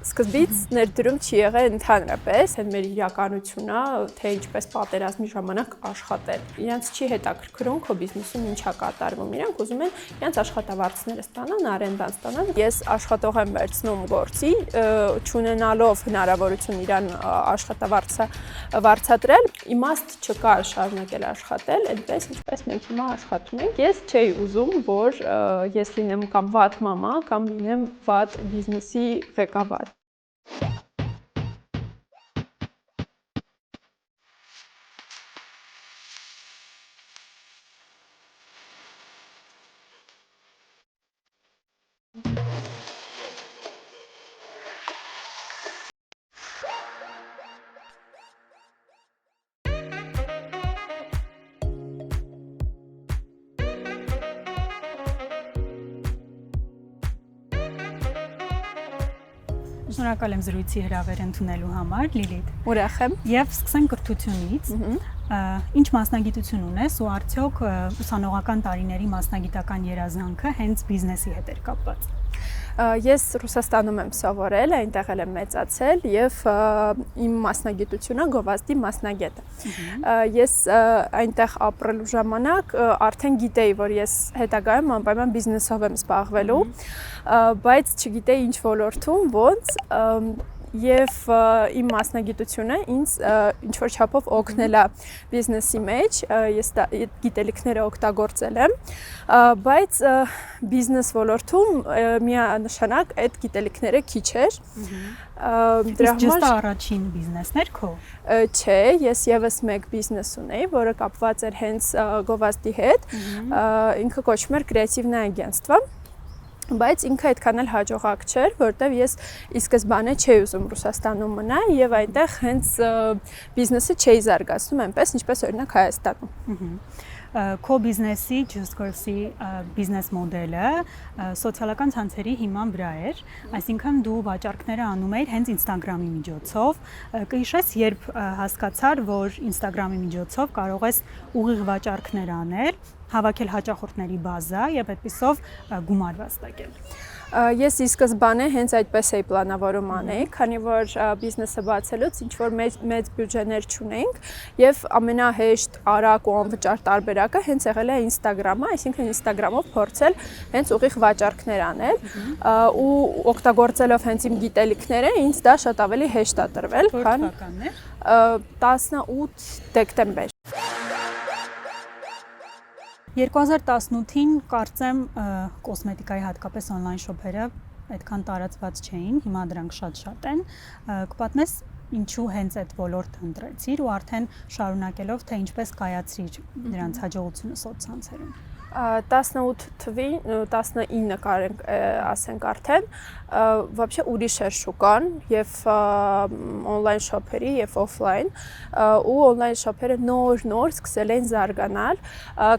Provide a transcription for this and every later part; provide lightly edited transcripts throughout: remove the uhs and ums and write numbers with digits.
Սկզբից ներդրում չի եղել ընդհանրապես, այդ մեր իրականությունն է, թե ինչպես պատերազմի ժամանակ աշխատել։ Իրենց չի հետաքրքրում քո բիզնեսում ինչա կատարվում։ Իրենք ուզում են իրենց աշխատավարձները ստանան, արենդան ստանան։ Ես աշխատող եմ վերցնում գործի, չունենալով հնարավորություն իրան աշխատավարձը վարձատրել, իմաստ չկա շարունակել աշխատել, այդպես ինչպես մենք հիմա աշխատում ենք։ Ես չէի ուզում, որ ես լինեմ կամ վատ մամա, կամ լինեմ վատ բիզնեսի ղեկավար։ Շնորհակալ եմ զրույցի հրավեր ընդունելու համար, Լիլիթ։ Ուրախ եմ։ Եվ սկսենք կրթությունից։ Ինչ մասնագիտություն ունես ու արդյոք ուսանողական տարիների մասնագիտական երազանքը հենց բիզնեսի հետ էր կապված։ Ես Ռուսաստանում եմ սովորել, այնտեղ եմ մեծացել եւ իմ մասնագիտությունը գովազդի մասնագետ է։ Ես այնտեղ ապրելու ժամանակ արդեն գիտեի, որ ես հետագայում անպայման բիզնեսով եմ զբաղվելու, բայց չգիտեի ինչ ոլորտում, ոնց Եվ իմ մասնագիտությունը ինձ ինչ-որ չափով օգնել է բիզնեսի մեջ, ես գիտելիքները օգտագործել եմ, բայց բիզնես ոլորտում միանշանակ այդ գիտելիքները քիչ էր։ Իսկ ճիշտ առաջին բիզնեսն էր քո։ Չէ, ես եւս մեկ բիզնես ունեի, որը կապված էր հենց գովազդի հետ, ինքը կոչվում էր Կրեատիվնա агентство։ Բայց ինքը այդքան էլ հաջողակ չէր, որտեվ ես ի սկզբանե չէի ուզում Ռուսաստանում մնալ եւ այնտեղ հենց բիզնեսը չէի զարգացնում այնպես, ինչպես օրինակ Հայաստանում։ Քո բիզնեսի Just Girls-ի բիզնես մոդելը սոցիալական ցանցերի հիման վրա էր, այսինքն դու վաճառքները անում էիր հենց Instagram-ի միջոցով։ Կհիշես, երբ հասկացար, որ Instagram-ի միջոցով կարող ես ուղիղ վաճառքներ անել, հավաքել հաճախորդների բազա եւ այդպիսով գումար վաստակել։ Ես ի սկզբանե հենց այդպես էի պլանավորում անել, քանի որ բիզնեսը բացելուց ինչ որ մեծ բյուջեներ չունենք եւ ամենահեշտ, արագ ու անվճար տարբերակը հենց եղել է Instagram-ը, այսինքն Instagram-ով փորձել հենց ուղիղ վաճառքներ անել ու օգտագործելով հենց իմ գիտելիքները, ինձ դա շատ ավելի հեշտ է տրվել, քան 18 դեկտեմբեր 2018-ին կարծեմ կոսմետիկայի հատկապես on-line շոփերը այդքան տարածված չէին, հիմա դրանք շատ են։ Կպատնես ինչու հենց այդ ոլորտը ընտրեցիր ու արդեն շարունակելով թե ինչպես կայացրիր դրանց հաջողությունը սոցցանցերում։ 18 թվին, 19 կարենք ասենք արդեն, вообще ուրիշ էր շուկան եւ on-line շոփերի եւ offline ու on-line շոփերը նոր սկսել են զարգանալ,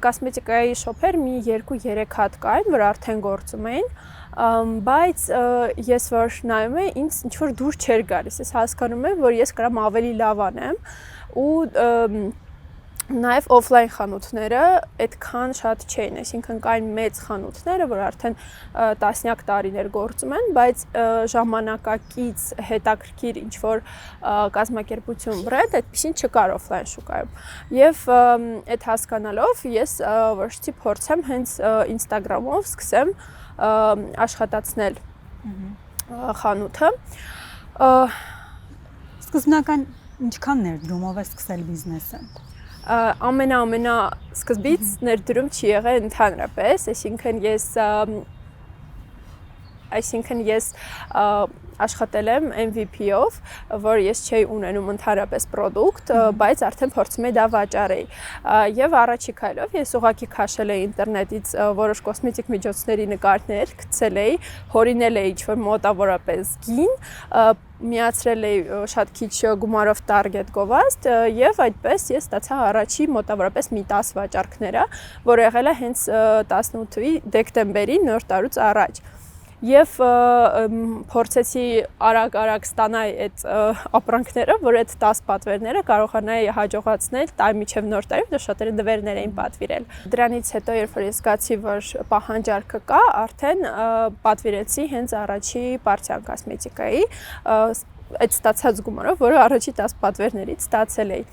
կոսմետիկայի շոփեր մի 2-3 հատ կային, որ արդեն գործում էին, բայց ես որ նայում եմ, ինձ ինչ որ դուր չէր գալիս, ես հասկանում եմ, որ ես կարամ ավելի լավ անեմ ու Նաև օֆլայն խանութները այդքան շատ չէին, այսինքն կային մեծ խանութները, որ արդեն տասնյակ տարիներ գործում են, բայց ժամանակակից հետաքրքիր ինչ-որ կազմակերպություն բրենդ այդպեսին չկար օֆլայն շուկայում։ Եվ այդ հասկանալով ես որոշեցի փորձեմ հենց Instagram-ով սկսեմ աշխատացնել խանութը։ Սկզբնական ինչքան ներդրումով է սկսել բիզնեսը։ Ամենա սկզբից ներդրում չի եղել ընդհանրապես, այսինքն ես աշխատել եմ MVP-ով, որ ես չէի ունենում ընդհանրապես պրոդուկտ, բայց արդեն փորձում էի դա վաճառեի։ Եվ առաջի քայլով ես ուղղակի քաշել էի ինտերնետից որոշ կոսմետիկ միջոցների նկարներ, գցել էի, հորինել էի ինչ-որ մոտավորապես գին, միացրել էի շատ քիչ գումարով տարգետ գովազդ եւ այդպես ես ստացա առաջի մոտավորապես մի 10 վաճառքները, որ եղել է հենց 18-ի դեկտեմբերի նոր տարուց առաջ։ եւ փորձեցի արագ ստանալ այդ ապրանքները, որ այդ 10 պատվերները կարողանայի հաջողացնել տալ միջև նոր տարի, որտեղ շատերը նվերներ էին պատվիրել։ Դրանից հետո, երբ որ ես զգացի, որ պահանջարկը կա, արդեն պատվիրեցի հենց առաջի Պարթյան կոսմետիկայի այդ ստացած գումարով, որը առաջի 10 պատվերներից ստացել էի։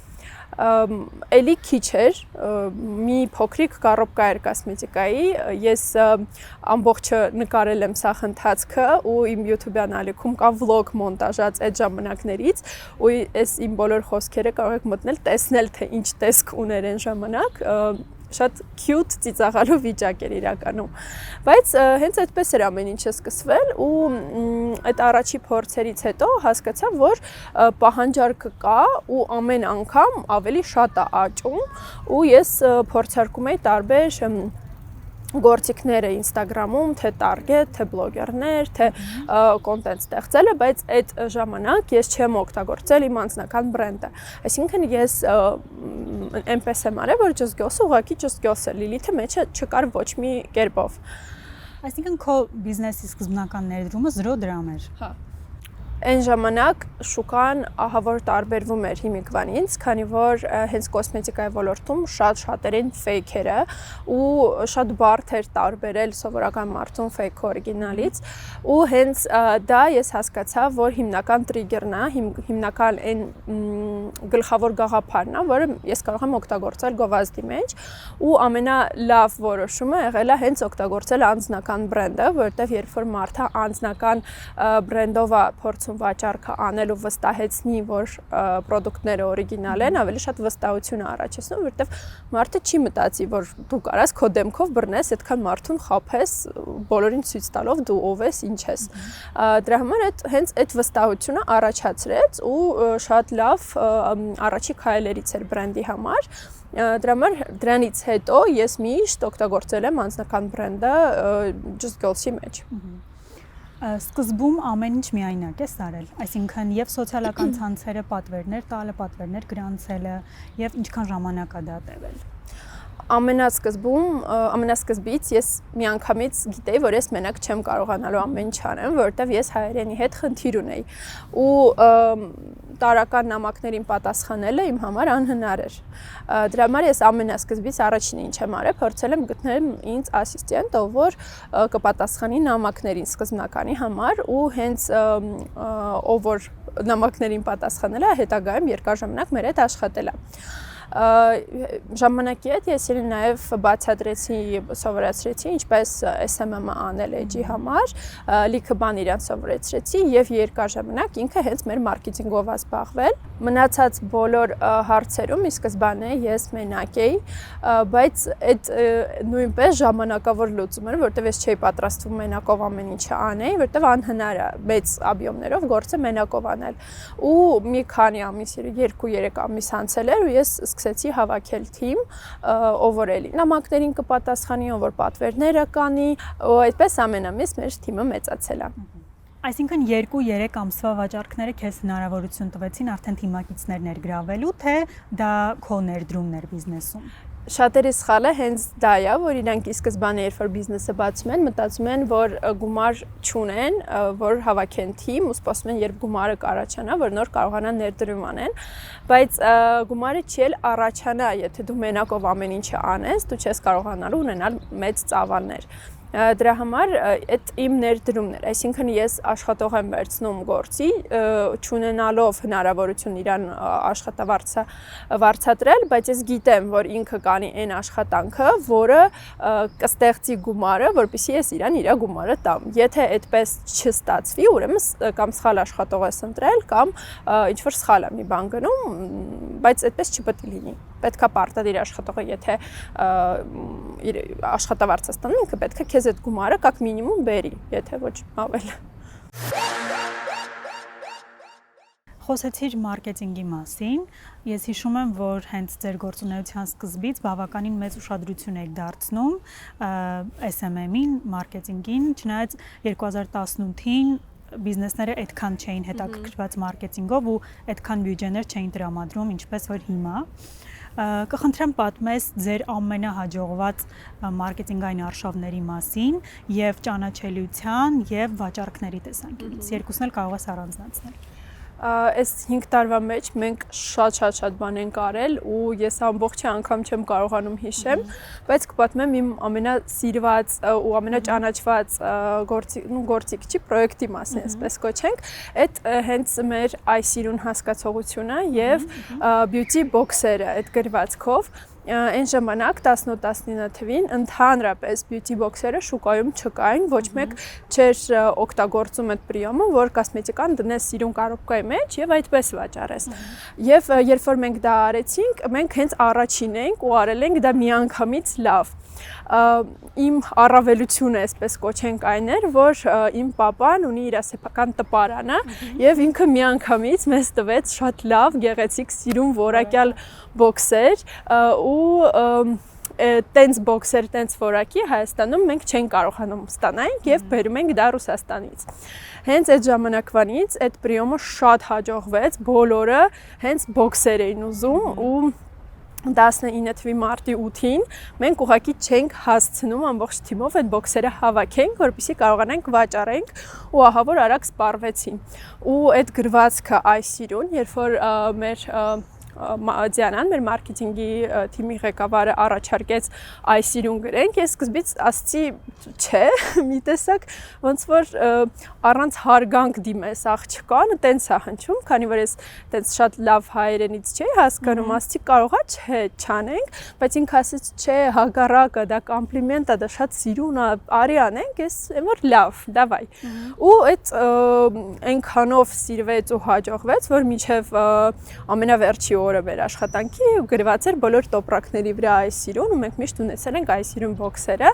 Էլի քիչ էր, մի փոքրիկ կառոպկա էր կոսմետիկայի, ես ամբողջը նկարել եմ սա ընթացքը ու իմ YouTube-յան ալիքում կա վլոգ մոնտաժած այդ ժամանակներից, ու այս իմ բոլոր խոսքերը կարող եք մտնել, տեսնել թե ինչ տեսք ուներ այն ժամանակ, շատ cute ծիծաղալու վիճակ էր իրականում, բայց հենց այդպես էր ամեն ինչը սկսվել ու այդ առաջի փորձերից հետո հասկացա, որ պահանջարկը կա ու ամեն անգամ ավելի շատ է աճում ու ես փորձարկում եի տարբեր գործիքները Instagram-ում, թե Target, թե բլոգերներ, թե կոնտենտ ստեղծելը, բայց այդ ժամանակ ես չեմ օգտագործել իմ անձնական բրենդը։ Այսինքն ես այնպես եմ արել, որ Just Girls-ը ուղղակի Just Girls-ը Lilith-ը մեջը չկար ոչ մի կերպով։ Այսինքն քո բիզնեսի սկզբնական ներդրումը 0 դրամ էր։ Հա։ Այն ժամանակ շուկան ահավոր տարբերվում էր հիմիկվանից, քանի որ հենց կոսմետիկայի ոլորտում շատերին ֆեյքերը ու շատ բարդ էր տարբերել սովորական մարդուն ֆեյք օրիգինալից ու հենց դա ես հասկացա, որ հիմնական տրիգերն է, հիմնական այն գլխավոր գաղափարն է, որը ես կարող եմ օգտագործել գովազդի մեջ ու ամենալավ որոշումը եղել է հենց օգտագործել անձնական բրենդը, որովհետև երբ որ մարդը անձնական բրենդով է փորձում վաճառքը անել ու վստահեցնի, որ պրոդուկտները օրիգինալ են, ավելի շատ վստահություն է առաջացնում, որովհետև մարդը չի մտածի, որ դու կարաս քո դեմքով բռնես, այդքան մարդուն խաբես, բոլորին ցույց տալով դու ով ես, ինչ ես։ Դրա համար հենց այդ վստահությունը առաջացրեց ու շատ լավ առաջի քայլերից էր բրենդի համար։ Դրա համար դրանից հետո ես միշտ օգտագործել եմ անձնական բրենդը Just Girls-ի մեջ։ Սկզբում ամեն ինչ միայնակ ես արել, այսինքն եւ սոցիալական ցանցերը պատվերներ տալը, պատվերներ գրանցելը եւ ինչքան ժամանակ է դա տևել։ Ամենասկզբից ես միանգամից գիտեի, որ ես մենակ չեմ կարողանալու ամեն ինչ անեմ, որովհետև ես հայերենի հետ խնդիր ունեի ու տարական նամակներին պատասխանելը իմ համար անհնար էր։ Դրա համար ես ամենասկզբից առաջինը ինչ եմ արել, փորձել եմ գտնել ինձ ասիստենտ, որ կպատասխանի նամակներին սկզբնականի համար ու հենց ով որ նամակներին պատասխանել է, հետագայում երկար ժամանակ մեր հետ աշխատել է։ Ժամանակի հետ ես իրեն նաև բացատրեցի, սովորեցրեցի, ինչպես SMM-ը անել էջի համար, լիքը բան իրան սովորեցրեցի եւ երկար ժամանակ ինքը հենց մեր մարքեթինգով է զբաղվել։ Մնացած բոլոր հարցերում ի սկզբանե ես մենակ էի, բայց այդ նույնպես ժամանակավոր լուծում էր, որտեղ ես չէի պատրաստվում մենակով ամեն ինչը անել, որտեղ անհնար է մեծ օբյեմներով գործը մենակով անել։ Ու մի քանի ամիս, 2-3 ամիս անցել էր ու ես սկսեցի հավաքել թիմ, ով որ էլի նամակներին կպատասխանի, ով որ պատվերները կանի, ու այդպես ամեն ամիս մեր թիմը մեծացել է։ Այսինքն 2-3 ամսվա վաճառքները քեզ հնարավորություն տվեցին արդեն թիմակիցներ ներգրավելու, թե դա քո ներդրումն էր բիզնեսում։ Շատերի սխալը հենց դա է, որ իրանք ի սկզբանե երբ որ բիզնեսը բացում են, մտածում են, որ գումար չունեն, որ հավաքեն թիմ ու սպասում են, երբ գումարը կառաջանա, որ նոր կարողանան ներդրում անեն, բայց գումարը չի էլ առաջանա, եթե դու մենակով ամեն ինչը անես, դու չես կարողանալու ունենալ մեծ ծավալներ։ Դրա համար այդ իմ ներդրումն էր, այսինքն ես աշխատող եմ վերցնում գործի, չունենալով հնարավորություն իրան աշխատավարձատրել, բայց ես գիտեմ, որ ինքը կանի այն աշխատանքը, որը կստեղծի գումարը, որպեսզի ես իրան իր գումարը տամ։ Եթե այդպես չստացվի, ուրեմն կամ սխալ աշխատող ես ընտրել, կամ ինչ որ սխալ է մի բան գնում, բայց այդպես չպետք է լինի։ Պետք է պարտադիր աշխատողը, եթե աշխատավարձ ստանում, ինքը պետք է քեզ այդ գումարը կակ մինիմում բերի, եթե ոչ ավել։ Խոսեցիր մարքեթինգի մասին, ես հիշում եմ, որ հենց ձեր գործունեության սկզբից բավականին մեծ ուշադրություն եք դարձնում SMM-ին, մարքեթինգին, չնայած 2018-ին բիզնեսները այդքան չէին հետաքրքրված մարքեթինգով ու այդքան բյուջեներ չէին տրամադրում, ինչպես որ հիմա։ Կխնդրեմ պատմես ձեր ամենահաջողված մարքեթինգային արշավների մասին եւ ճանաչելիության եւ վաճառքների տեսանկյունից։ Երկուսն էլ կարող ես առանձնացնել։ Այս 5 տարվա մեջ մենք շատ բան ենք արել ու ես ամբողջ անգամ չեմ կարողանում հիշեմ, բայց կպատմեմ իմ ամենասիրված ու ամենաճանաչված գործիք չի, պրոյեկտի մասին, այսպես կոչենք, այդ հենց մեր iSirun հասկացողությունը եւ beauty box-երը այդ գրվածքով Այն ժամանակ 18-19 թվին ընդհանրապես beauty box-երը շուկայում չկային, ոչ մեկ չէր օգտագործում այդ պրիոմը, որ կոսմետիկան դնես սիրուն կարապկայի մեջ եւ այդպես վաճառես։ Եվ երբ որ մենք դա արեցինք, մենք հենց առաջին ենք ու արել ենք դա միանգամից լավ։ Իմ առավելությունը, այսպես կոչենք այն էր, որ իմ պապան ունի իր սեփական տպարանը եւ ինքը միանգամից մեզ տվեց շատ լավ, գեղեցիկ, սիրուն որակյալ բոքսեր ու տենց բոքսեր, տենց որակի Հայաստանում մենք չենք կարողանում ստանալ եւ բերում ենք դա Ռուսաստանից։ Հենց այդ ժամանակվանից այդ պրիոմը շատ հաջողվեց, բոլորը հենց բոքսեր էին ուզում ու 19 թվականի մարտի 8-ին մենք ուղղակի չենք հասցնում ամբողջ թիմով այդ բոքսերը հավաքենք, որպեսզի կարողանանք վաճառենք ու ահա որ արագ սպառվեցին։ Ու այդ գրվածքը iSirun, երբ որ մեր Դիանան, մեր մարքեթինգի թիմի ղեկավարը առաջարկեց iSirun գրենք, ես սկզբից ասացի, չէ, մի տեսակ ոնց որ առանց հարգանք դիմես աղջկան, տենց է հնչում, քանի որ ես տենց շատ լավ հայերենից չէի հասկանում, ասացի կարողա չէ, չանենք, բայց ինքը ասաց, չէ, հակառակը, դա կոմպլիմենտ է, դա շատ սիրուն է, արի անենք, ես որ լավ, դավայ։ Ու այդ այնքանով սիրվեց ու հաջողվեց, որ մինչև ամենավերջի օրը մեր աշխատանքի գրված էր բոլոր տոպրակների վրա iSirun ու մենք միշտ ունեցել ենք iSirun բոքսերը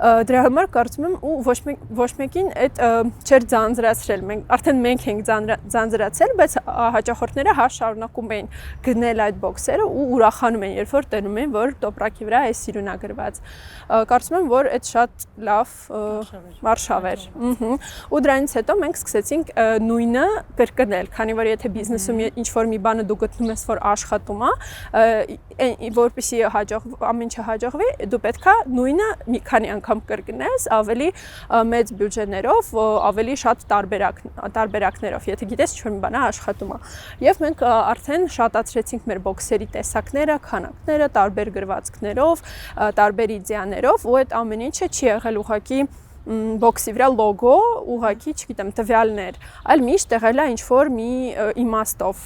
դրա համար կարծում եմ ու ոչ մեկին այդ չէր ձանձրացրել արդեն մենք ենք ձանձրացել բայց հաճախորդները շարունակում էին գնել այդ բոքսերը ու ուրախանում էին երբ որ տենում էին որ տոպրակի վրա iSirun է գրված կարծում եմ որ այդ շատ լավ արշավ էր ու դրանից հետո մենք սկսեցինք նույնը կրկնել քանի որ եթե բիզնեսում ինչ որ մի բանը դու գտնում ես որ աշխատում է որպեսզի ամեն ինչը հաջողվի դու պետքա նույնը մի քանի անգամ կրկնես ավելի մեծ բյուջեներով, ավելի շատ տարբերակներով, եթե գիտես ինչ-որ մի բան է աշխատում է։ Եվ մենք արդեն շատացրեցինք մեր բոքսերի տեսակները, քանակները, տարբեր գրվածքներով, տարբեր իդեաներով, ու այդ ամեն ինչը չի եղել ուղղակի բոքսի վրա լոգո, ուղղակի, չգիտեմ, տվյալներ, այլ միշտ եղել է ինչ-որ մի իմաստով։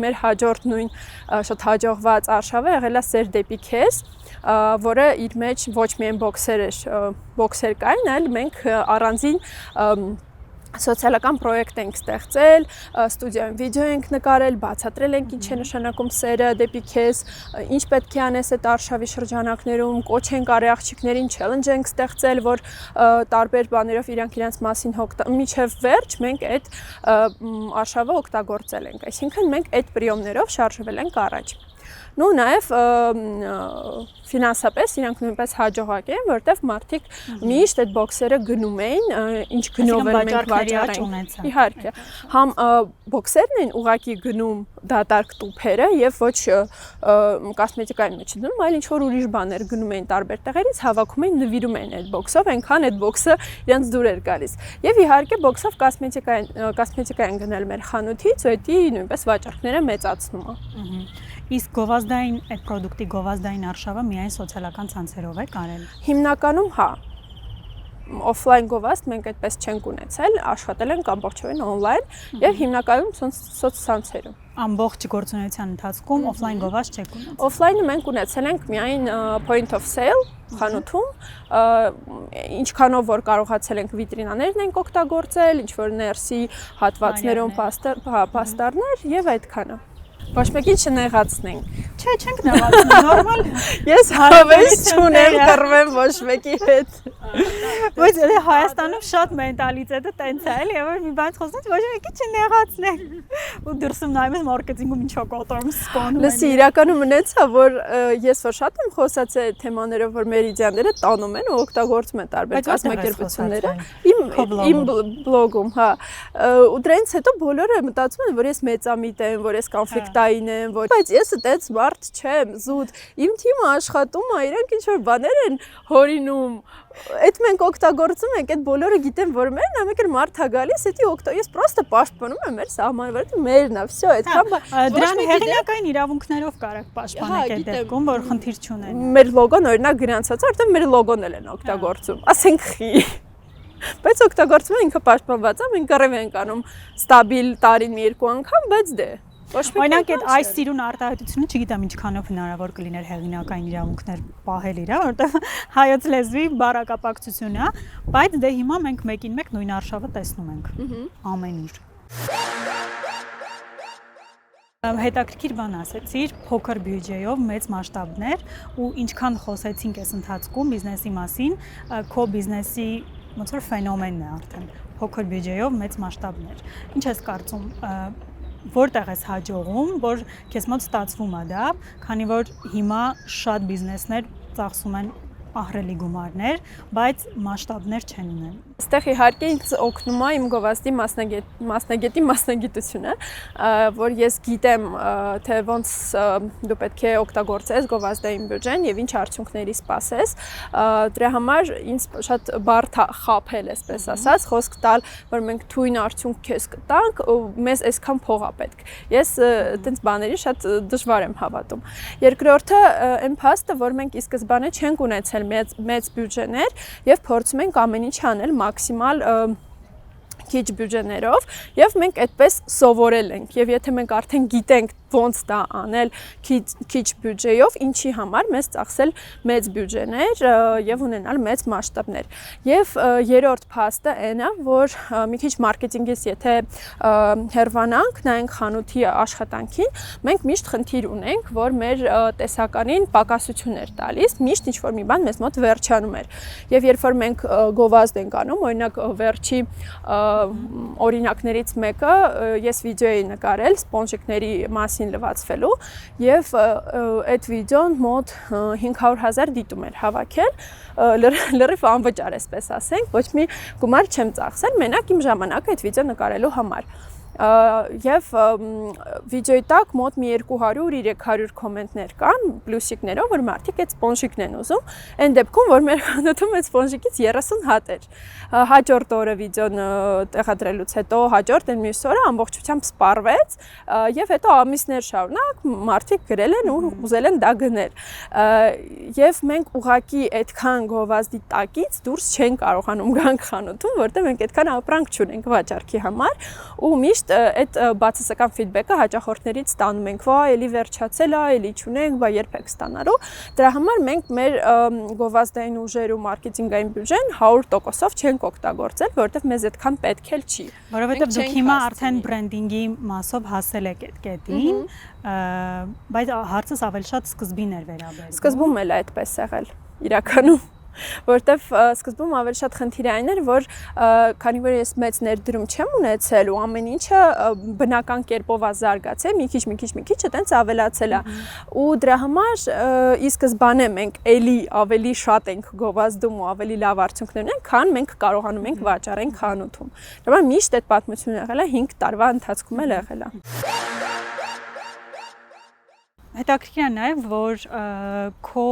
Մեր հաջորդ նույն շատ հաջողված արշավը եղել է Սեր դեպի քեզ, որը իր մեջ ոչ միայն բոքսեր կային, այլ մենք առանձին սոցիալական պրոյեկտ ենք ստեղծել, ստուդիոյում վիդեո ենք նկարել, բացատրել ենք ինչ է նշանակում սերը դեպի քեզ, ինչ պետք է անես այդ արշավի շրջանակներում, կոչ ենք արի աղջիկներին, challenge ենք ստեղծել, որ տարբեր բաներով իրանք մասին մինչև վերջ մենք այդ արշավը օգտագործել ենք, այսինքն մենք այդ պրիոմներով շարժվել ենք առաջ։ Ну, նաև ֆինանսապես իրանք նույնպես հաջողակ են, որտեղ մարդիկ միշտ այդ բոքսերը գնում էին, ինչ գնով են մենք վաճառենք։ Իհարկե, համ բոքսերն են ուղակի գնում դատարկ տուփերը եւ ոչ կոսմետիկայի մեջ դնում, այլ ինչ որ ուրիշ բաներ գնում էին տարբեր տեղերից, հավաքում էին, նվիրում էին այդ բոքսով, այնքան այդ բոքսը իրենց դուր էր գալիս։ Եվ իհարկե բոքսով կոսմետիկա են գնել մեր խանութից, ու դա նույնպես վաճառքները մեծացնում է։ Իսկ գովազդային այդ product-ի գովազդային արշավը միայն սոցիալական ցանցերով է կարել։ Հիմնականում հա։ Օֆլայն գովազդ մենք այդպես չենք ունեցել, աշխատել ենք ամբողջովին օնլայն եւ հիմնականում սոցցանցերում։ Ամբողջ գործունեության ընթացքում օֆլայն գովազդ չեք ունեցել։ Օֆլայնը մենք ունեցել ենք միայն point of sale խանութում, ինչքանով որ կարողացել ենք վիտրինաներն ենք օգտագործել, ինչ որ ներսի հատվածներում պաստառներ եւ այդքանը։ Ոչ մեկին չնեղացնենք։ Չէ, չենք նեղացնում, նորմալ։ Ես հավես չունեմ կռվեմ ոչ մեկի հետ։ Բայց Հայաստանում շատ մենտալիտետը տենց է, էլի, որ մի բան խոսած, ոչ մի քիչ նեղացնենք։ Ու դրսում նայում ես մարքեթինգում ինչա կատարում սպանում։ Լսի, իրականում ունեցա, որ ես որ շատ եմ խոսած է թեմաներով, որ մեր իդեաները տանում են ու օգտագործում են տարբեր կազմակերպությունները։ Իմ բլոգում, հա։ Ու դրանից հետո բոլորը մտածում են, որ ես մեծամիտ եմ, որ ես կոնֆլիկտային եմ, բայց ես այդպես մարդ չեմ, զուտ։ Իմ թիմը աշխատում է, իրանք ինչ որ բաներ են հորինում։ Այդ մենք օգտագործում ենք, այդ բոլորը գիտեն, որ մերն է, մեկ էլ մարդ է գալիս, էդի ես պրոստը պաշտպանում եմ մեր սահմանը, որ մերն է, всё, այդքան բան։ Դրան հեղինակային իրավունքներով կարող պաշտպանել այդ դեպքում, որ խնդիր չունեն։ Մեր լոգոն օրինակ գրանցած է, որտեղ մեր լոգոն էլ են օգտագործում։ Ասենք խի։ Բայց օգտագործում են ինքը պաշտպանված է, մենք կռիվ ենք անում ստաբիլ տարին մի երկու անգամ, բայց դե Օրինակ այդ այս սիրուն արտահայտությունը չգիտեմ ինչքանով հնարավոր կլիներ հեղինակային իրավունքներ պահել իրա, որտեղ հայոց լեզվի բառակապակցություն է, բայց դե հիմա մենք մեկին մեկ նույն արշավը տեսնում ենք ամենուր։ Հետաքրքիր բան ասեցիր, փոքր բյուջեով մեծ մասշտաբներ ու ինչքան խոսեցինք այս ընթացքում բիզնեսի մասին, քո բիզնեսի ոնց որ ֆենոմենն է արդեն, փոքր բյուջեով մեծ մասշտաբներ։ Ինչ ես կարծում, որտեղ ես հաջողում, որ քեզ մոտ ստացվում է դա, քանի որ հիմա շատ բիզնեսներ ծախսում են ահռելի գումարներ, բայց մասշտաբներ չեն ունեն։ Այստեղ իհարկե ինձ օգնում է իմ գովազդի մասնագետի մասնագիտությունը, որ ես գիտեմ, թե ոնց դու պետք է օգտագործես գովազդային բյուջեն եւ ինչ արդյունքների սպասես։ Դրա համար ինձ շատ բարդ խաբել է, այսպես ասած, խոսք տալ, որ մենք թույն արդյունք քեզ կտանք, ու մեզ այսքան փող է պետք։ Ես այդպես բաների շատ դժվար եմ հավատում։ Երկրորդը այն փաստը, որ մենք ի սկզբանե չենք ունեցել մեծ բյուջեներ եւ փորձում ենք ամեն ինչ անել մաքսիմալ քիչ բյուջեներով եւ մենք այդպես սովորել ենք եւ եթե մենք արդեն գիտենք ոնց դա անել քիչ բյուջեով, ինչի համար մեզ ծախսել մեծ բյուջեներ եւ ունենալ մեծ մասշտաբներ։ Եվ երրորդ փաստը այն է, որ մի քիչ մարքեթինգից եթե հերվանանք, նայենք խանութի աշխատանքին, մենք միշտ խնդիր ունենք, որ մեր տեսականին պակասություններ տալիս, միշտ ինչ-որ մի բան մեզ մոտ վերջանում էր։ Եվ երբ որ մենք գովազդ ենք անում, օրինակ վերջի օրինակներից մեկը ես վիդեո էի նկարել սպոնժիկների մասին լվացվելու եւ այդ վիդեոն մոտ 500,000 դիտում էր հավաքել լրիվ անվճար էսպես ասենք ոչ մի գումար չեմ ծախսել մենակ իմ ժամանակը այդ վիդեո նկարելու համար եւ վիդեոյի տակ մոտ մի 200-300 կոմենտներ կան պլյուսիկներով որ մարդիկ այդ սպոնժիկն են ուզում այն դեպքում որ մեր խանութում այդ սպոնժիկից 30 հատ էր հաջորդ օրը վիդեոն տեղադրելուց հետո հաջորդ այն մյուս օրը ամբողջությամբ սպառվեց եւ հետո ամիսներ շարունակ մարդիկ գրել են ու ուզել են դա գնել եւ մենք ուղակի այդքան գովազդի տակից դուրս չենք կարողանում գանք խանութում որտեղ մենք այդքան ապրանք չունենք վաճառքի համար ու միշտ այդ բացասական ֆիդբեքը հաճախորդներից ստանում ենք, վայ, էլի վերջացել է, էլի չունենք, բա երբ եք ստանալու։ Դրա համար մենք մեր գովազդային ուժեր ու մարքեթինգային բյուջեն 100%-ով չենք օգտագործել, որովհետև մեզ այդքան պետք էլ չի։ Որովհետև դուք հիմա արդեն բրենդինգի մասով հասել եք այդ կետին, բայց հարցս ավելի շատ սկզբին էր վերաբերում։ Սկզբում էլ այդպես եղել, իրականում որտեվ սկզբում ավելի շատ խնդիրը այն էր, որ քանի որ ես մեծ ներդրում չեմ ունեցել ու ամեն ինչը բնական կերպով է զարգացել, մի քիչ այտենց ավելացել է։ Ու դրա համար ի սկզբանե մենք ավելի շատ ենք գովազդում ու ավելի լավ արդյունքներ ունենք, քան մենք կարողանում ենք վաճառենք խանութում։ Դրա համար միշտ այդ պատմությունը եղել է 5 տարվա ընթացքում էլ եղել է։ Հետաքրքիր է նաև, որ քո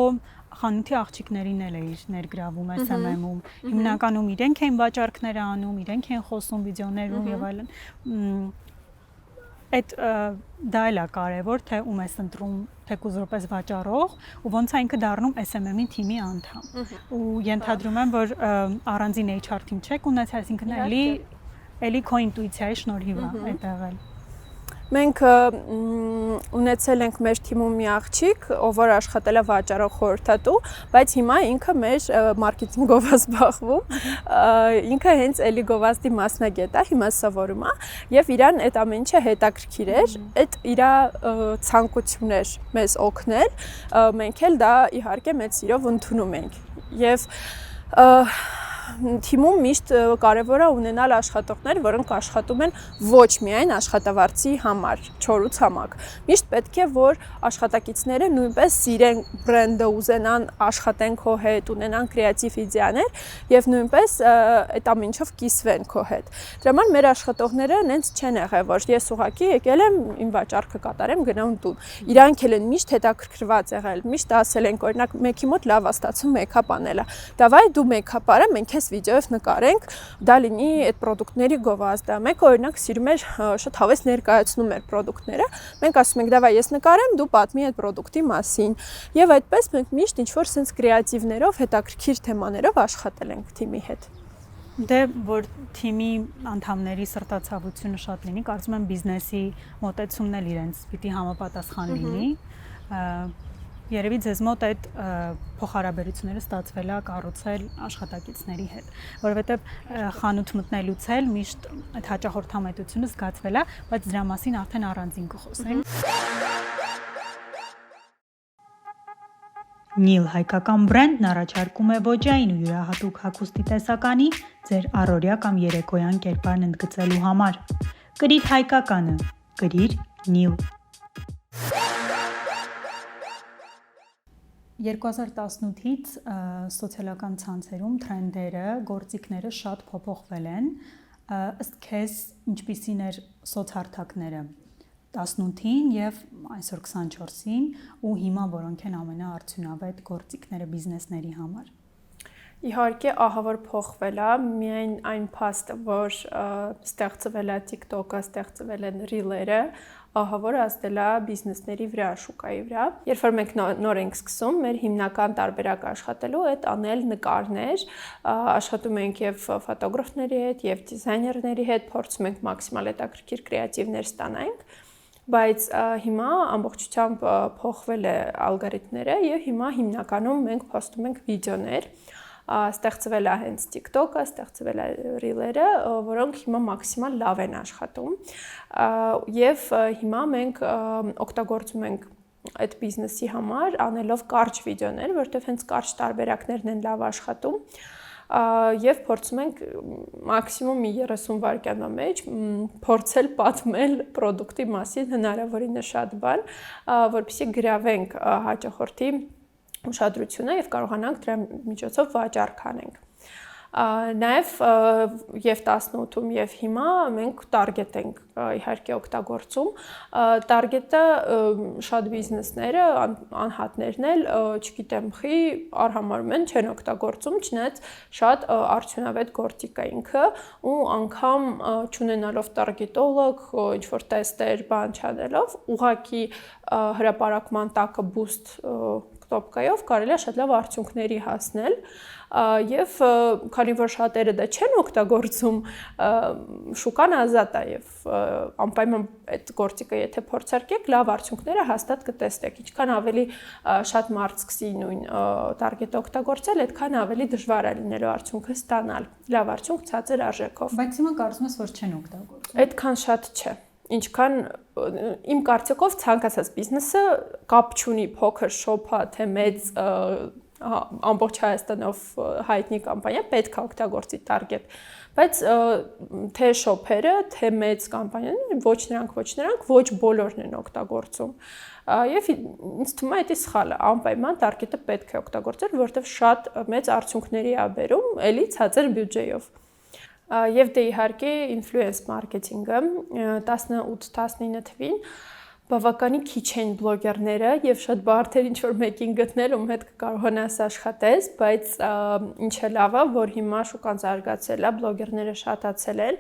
խանութի աղջիկներին էլ էիր ներգրավում SMM-ում, հիմնականում իրենք են վաճառքները անում, իրենք են խոսում վիդեոներում եւ այլն։ Այդ դա էլ է կարևոր, թե ում ես ընտրում թեկուզ որպես վաճառող ու ոնց է ինքը դառնում SMM-ի թիմի անդամ։ Ու ենթադրում եմ, որ առանձին HR թիմ չեք ունեցել, այսինքն էլի քո ինտուիցիայի շնորհիվ է այդ եղել։ Մենք ունեցել ենք մեր թիմում մի աղջիկ, ով որ աշխատել է վաճառող խորհրդատու, բայց հիմա ինքը մեր մարքեթինգով է զբաղվում, ինքը հենց էլի գովազդի մասնագետ է, հիմա սովորում է, եւ իրան այդ ամեն ինչը հետաքրքիր էր, այդ իր ցանկությունն էր մեզ օգնել, մենք էլ դա իհարկե մեծ սիրով ընդունում ենք։ Եվ Թիմում միշտ կարևոր է ունենալ աշխատողներ, որոնք աշխատում են ոչ միայն աշխատավարձի համար, չորուցամակ։ Միշտ պետք է, որ աշխատակիցները նույնպես սիրեն բրենդը, ուզենան աշխատեն քո հետ, ունենան կրեատիվ իդեաներ եւ նույնպես այդ ամենով կիսվեն քո հետ։ Դրա համար մեր աշխատողները նենց չեն եղել, որ ես ուղակի եկել եմ, իմ վաճառքը կատարեմ, գնամ տուն։ Իրանք էլ են միշտ հետաքրքրված եղել, միշտ ասել են, օրինակ, մեկի մոտ լավ է ստացվում մեյքափ անելը։ Դավայ դու մեյքափ արա, մենք քեզ վիդեոյով նկարենք, դա լինի այդ պրոդուկտների գովազդը։ Մեկը օրինակ սիրում էր շատ հավես ներկայացնում էր պրոդուկտները։ Մենք ասում ենք, դավայ ես նկարեմ, դու պատմի այդ պրոդուկտի մասին։ Եվ այդպես մենք միշտ ինչ-որ sense կրեատիվներով, հետաքրքիր թեմաներով աշխատել ենք թիմի հետ։ Դե որ թիմի անդամների սրտացավությունը շատ լինի, կարծում եմ բիզնեսի մոտեցումն էլ իրենց պիտի համապատասխան լինի։ Երևի ձեզ մոտ այդ փոխհարաբերությունները ստացվել է կառուցել աշխատակիցների հետ, որովհետև խանութ մտնելուց էլ միշտ այդ հաճախորդամետությունը զգացվել է, բայց դրա մասին արդեն առանձին կխոսենք։ Նիլ հայկական բրենդն առաջարկում է ոճային ու յուրահատուկ հագուստի տեսականի ձեր առօրյա կամ երեկոյան կերպարն ընդգծելու համար։ Կրիր հայկականը, կրիր Նիլ։ 2018-ից սոցիալական ցանցերում թրենդերը, գործիքները շատ փոփոխվել են։ Ըստ քեզ ինչպիսին էր սոցհարթակները 18-ին եւ այսօր 24-ին ու հիմա որոնք են ամենաարդյունավետ գործիքները բիզնեսների համար։ Իհարկե, ահա որ փոխվել է, միայն այն փաստը, որ ստեղծվել է TikTok-ը, ստեղծվել են Reel-երը, ահա որ ազդել է բիզնեսների վրա, շուկայի վրա։ Երբ որ մենք նոր ենք սկսում, մեր հիմնական տարբերակը աշխատելու այդ անել նկարներ, աշխատում ենք եւ ֆոտոգրաֆների հետ, եւ դիզայներների հետ, փորձում ենք մաքսիմալ հետաքրքիր կրեատիվներ ստանանք, բայց հիմա ամբողջությամբ փոխվել է ալգորիթմները եւ հիմա հիմնականում մենք փոստում ենք վիդեոներ, ստեղծվել է հենց TikTok-ը, ստեղծվել է Reel-երը, որոնք հիմա մաքսիմալ լավ են աշխատում եւ հիմա մենք օգտագործում ենք այդ բիզնեսի համար անելով կարճ վիդեոներ, որտեղ հենց կարճ տարբերակներն են լավ աշխատում եւ փորձում ենք մաքսիմում 30 վայրկյանվա մեջ փորձել պատմել պրոդուկտի մասին հնարավորինս շատ բան, որպեսզի գրավենք հաճախորդի ուշադրությունը եւ կարողանանք դրա միջոցով վաճառք անենք։ Նաեւ եւ 18-ում եւ հիմա մենք տարգետ ենք իհարկե օգտագործում։ Տարգետը շատ բիզնեսները, անհատներն էլ, չգիտեմ, խի արհամարում են, չեն օգտագործում, չնայած շատ արդյունավետ գործիք է ինքը ու անգամ չունենալով տարգետոլոգ, ինչ-որ տեստեր, բան չանելով, ուղղակի հրապարակման տակը բուստ կտոպկայով կարելի է շատ լավ արդյունքների հասնել եւ քանի որ շատերը դա չեն օգտագործում, շուկան ազատ է եւ անպայման այդ գործիքը եթե փորձարկեք, լավ արդյունքները հաստատ կտեսնեք։ Ինչքան ավելի շատ մարդ սկսի նույն տարգետը օգտագործել, այդքան ավելի դժվար է լինելու արդյունքը ստանալ։ Լավ արդյունք ցածր արժեքով։ Բայց հիմա կարծում ես որ չեն օգտագործում։ Այդքան շատ չէ։ Ինչքան իմ կարծիքով ցանկացած բիզնեսը կապ չունի փոքր շոփա, թե մեծ ամբողջ Հայաստանով հայտնի կամպանիա պետք է օգտագործի տարգետ, բայց թե շոփերը, թե մեծ կամպանիաները ոչ նրանք ոչ բոլորն են օգտագործում։ Եվ ինձ թվում է դա սխալ է, անպայման տարգետը պետք է օգտագործել, որովհետև շատ մեծ արդյունքների է բերում, էլի ցածր բյուջեով։ Եվ դե իհարկե ինֆլուենս մարքեթինգը 18-19 թվին բավականին քիչ են բլոգերները եւ շատ բարդ էր ինչ-որ մեկին գտնել, ում հետ կարողանաս աշխատես, բայց ինչը լավ է, որ հիմա շուկան զարգացել է, բլոգերները շատացել են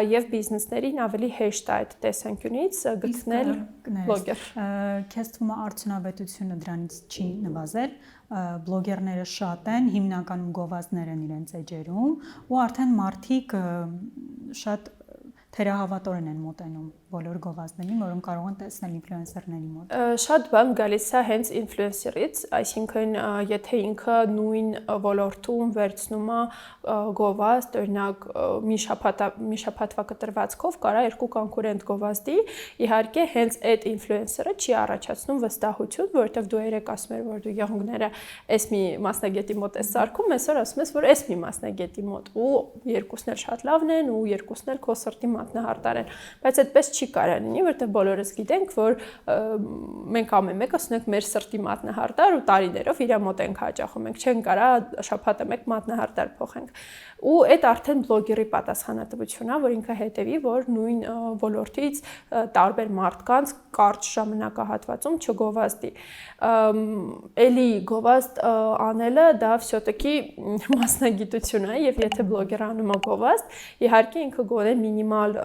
եւ բիզնեսներին ավելի հեշտ է այդ տեսանկյունից գտնել բլոգեր։ Քեզ թվում է արդյունավետությունը դրանից չի նվազել, բլոգերները շատ են, հիմնականում գովազդներ են իրենց էջերում ու արդեն մարդիկ շատ թերահավատորեն են մոտենում բոլոր գովազդներին, որոնք կարող են տեսնել ինֆլուենսերների մոտ։ Շատ բան գալիս է հենց ինֆլուենսերից, այսինքն եթե ինքը նույն ոլորտում վերցնում է գովազդ, օրինակ մի շաբաթվա կտրվածքով կարա երկու կոնկուրենտ գովազդի, իհարկե հենց այդ ինֆլուենսերը չի առաջացնում վստահություն, որովհետև դու երեք ասում ես, որ դու եղունգները այս մի մասնագետի մոտ ես սարքում, այսօր ասում ես, որ այս մի մասնագետի մոտ ու երկուսն էլ շատ լավն են ու երկուսն էլ քո սրտի մատնահարդար են, բայց այդպես չի կարող լինի, որովհետև բոլորս գիտենք, որ մենք ամեն մեկը ունենք մեր սրտի մատնահարդար ու տարիներով իր մոտ ենք հաճախում, մենք չենք կարա շաբաթը մեկ մատնահարդար փոխենք։ Ու այդ արդեն բլոգերի պատասխանատվությունն է, որ ինքը հետևի, որ նույն ոլորտից տարբեր մարդկանց կարճ ժամանակահատվածում չգովազդի։ Էլի գովազդ անելը դա всё-таки մասնագիտություն է, եւ եթե բլոգեր անում է գովազդ, իհարկե ինքը գոնե մինիմալ